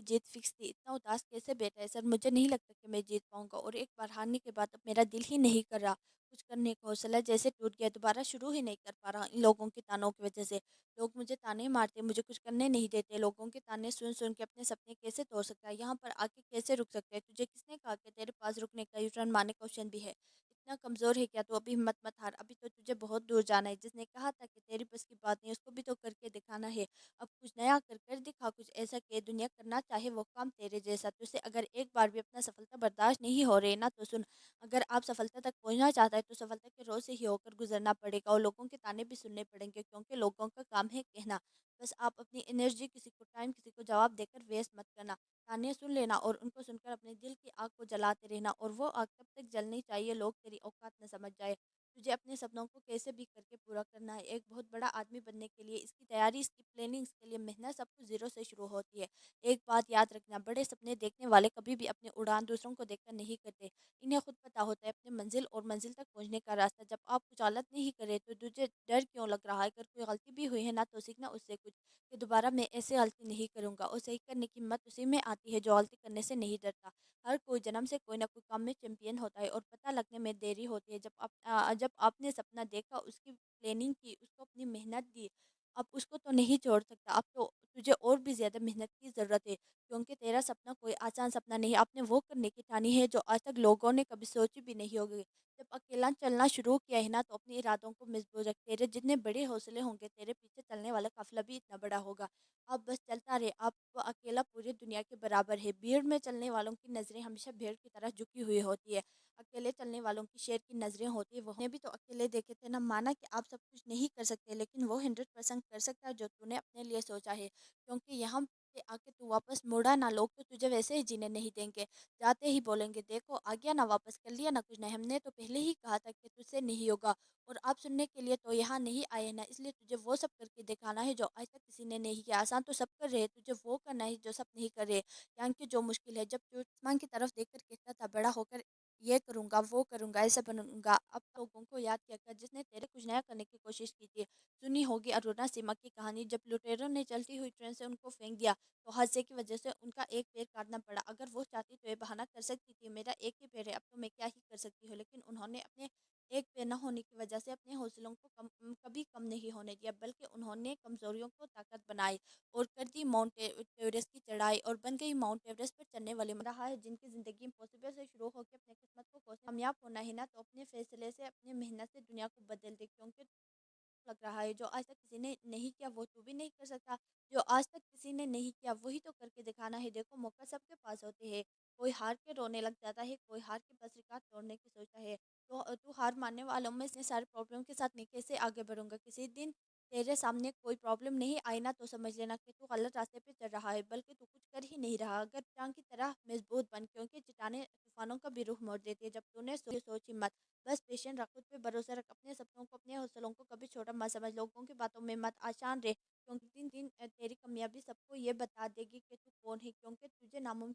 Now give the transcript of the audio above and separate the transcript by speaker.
Speaker 1: जीत fix थी, इतना उदास कैसे बैठा है सर? मुझे नहीं लगता कि मैं जीत पाऊँगा और एक बार हारने के बाद अब मेरा दिल ही नहीं कर रहा कुछ करने का, हौसला जैसे टूट गया, दोबारा शुरू ही नहीं कर पा रहा इन लोगों के तानों की वजह से। लोग मुझे ताने मारते, मुझे कुछ करने नहीं देते, लोगों के ताने सुन-सुन के अपने सपने कैसे तोड़ सकता है? यहाँ पर आके कैसे रुक सकता है? तुझे किसने कहा कि तेरे पास रुकने का, यू टर्न मारने का ऑप्शन भी है? इतना कमज़ोर है क्या तू? अभी हिम्मत मत हार, अभी तो तुझे बहुत दूर जाना है। जिसने कहा था कि तेरी बस की बात नहीं, उसको भी तो करके दिखाना है। अब कुछ नया कर कर दिखा, कुछ ऐसा कि दुनिया करना चाहे वो काम तेरे जैसा। तुझसे अगर एक बार भी अपना सफलता बर्दाश्त नहीं हो रही ना, तो सुन, अगर आप सफलता तक पहुंचना चाहता है तो सफलता के रोज़ से ही होकर गुजरना पड़ेगा और लोगों के ताने भी सुनने पड़ेंगे, क्योंकि लोगों का काम है कहना। बस आप अपनी एनर्जी किसी को टाइम, किसी को जवाब देकर वेस्ट मत करना। ताने सुन लेना और उनको सुनकर अपने दिल की आग को जलाते रहना, और वो आग तब तक जलनी चाहिए लोग तेरी औकात न समझ जाए। तुझे अपने सपनों को कैसे भी करके पूरा करना है। एक बहुत बड़ा आदमी बनने के लिए इसकी तैयारी, इसकी प्लानिंग, इसके लिए मेहनत सब कुछ ज़ीरो से शुरू होती है। एक बात याद रखना, बड़े सपने देखने वाले कभी भी अपनी उड़ान दूसरों को देखकर नहीं करते। इन्हें खुद पता होता है अपनी मंजिल और मंजिल तक पहुंचने का रास्ता। जब आप कुछ गलत नहीं करे तो तुझे डर क्यों लग रहा है? अगर कोई गलती भी हुई है ना, तो सीखना उससे कुछ, कि दोबारा मैं ऐसे गलती नहीं करूँगा। और सही करने की हिम्मत उसी में आती है जो गलती करने से नहीं डरता। हर कोई जन्म से कोई ना कोई काम में चैंपियन होता है और पता लगने में देरी होती है। जब आपने सपना देखा, उसकी प्लानिंग की, उसको अपनी मेहनत दी, अब उसको तो नहीं छोड़ सकता। अब तो तुझे और भी ज़्यादा मेहनत की ज़रूरत है, क्योंकि तेरा सपना कोई आसान सपना नहीं है। आपने वो करने की ठानी है जो आज तक लोगों ने कभी सोची भी नहीं होगी। जब अकेला चलना शुरू किया है ना, तो अपने इरादों को मजबूत रख। तेरे जितने बड़े हौसले होंगे, तेरे पीछे चलने वाला काफिला भी इतना बड़ा होगा। आप बस चलता रहे। आप अकेला पूरी दुनिया के बराबर है। भीड़ में चलने वालों की नज़रें हमेशा भीड़ की तरह झुकी हुई होती है। अकेले चलने वालों की शेर की नज़रें होती है। वो भी तो अकेले देखे थे ना। माना कि आप सब कुछ नहीं कर सकते, लेकिन वो 100% कर सकता है जो तूने अपने लिए सोचा है। क्योंकि यहाँ पे आके तू वापस मुड़ा ना, लोग तो तुझे वैसे ही जीने नहीं देंगे। जाते ही बोलेंगे, देखो आ गया ना वापस, कर लिया ना कुछ नहीं, हमने तो पहले ही कहा था कि तुझसे नहीं होगा। और आप सुनने के लिए तो यहाँ नहीं आए ना, इसलिए तुझे वो सब करके दिखाना है जो आज तक किसी ने नहीं किया। आसान तो सब कर रहे हैं, तुझे वो करना है जो सब नहीं कर रहे। यहाँ की जो मुश्किल है, जब तू आसमान की तरफ देखकर कहता था बड़ा होकर ये करूँगा, वो करूँगा, ऐसा बनूँगा, अब लोगों को याद किया कर जिसने तेरे कुछ नया करने की कोशिश की थी। सुनी होगी अरुणा सिमा की कहानी, जब लुटेरों ने चलती हुई ट्रेन से उनको फेंक दिया, तो हादसे की वजह से उनका एक पैर काटना पड़ा। अगर वो चाहती तो ये बहाना कर सकती थी, मेरा एक ही पैर है, अब तो मैं क्या ही कर सकती हूँ। लेकिन उन्होंने अपने एक पैर न होने की वजह से अपने हौसलों को कभी कम नहीं होने दिया, बल्कि उन्होंने कमजोरियों को ताकत बनाई और कर दी एवरेस्ट की चढ़ाई, और बन गई माउंट एवरेस्ट पर चढ़ने वाली रहा है। जिनकी ज़िंदगी इम्पॉसिबल से शुरू होकर अपने किस्मत को कामयाब होना है ना, तो अपने फैसले से, अपनी मेहनत से दुनिया को बदल दे। क्योंकि लग रहा है जो आज तक किसी ने नहीं किया वो तू भी नहीं कर सकता। जो आज तक किसी ने नहीं किया वही तो करके दिखाना है। देखो, मौका सबके पास होते हैं। कोई हार के रोने लग जाता है, कोई हार के बस रिकॉर्ड तोड़ने की सोचता है। तो तू हार मानने वालों में से सारे प्रॉब्लम के साथ मैं कैसे आगे बढ़ूंगा? किसी दिन तेरे सामने कोई प्रॉब्लम नहीं आई ना, तो समझ लेना कि तू गलत रास्ते पे चल रहा है, बल्कि तू कुछ कर ही नहीं रहा। अगर चांद की तरह मजबूत बन, क्योंकि चट्टाने तूफानों का भी रुख मोड़ देती है। जब तूने सोची मत, बस पेशेंट रख, खुद पे भरोसा रख, अपने सपनों को, अपने हौसलों को कभी छोटा मत समझ, लोगों की बातों में मत आशान रहे, क्योंकि दिन दिन तेरी कामयाबी सबको ये बता देगी कि तू कौन है। क्योंकि तुझे नामुमकिन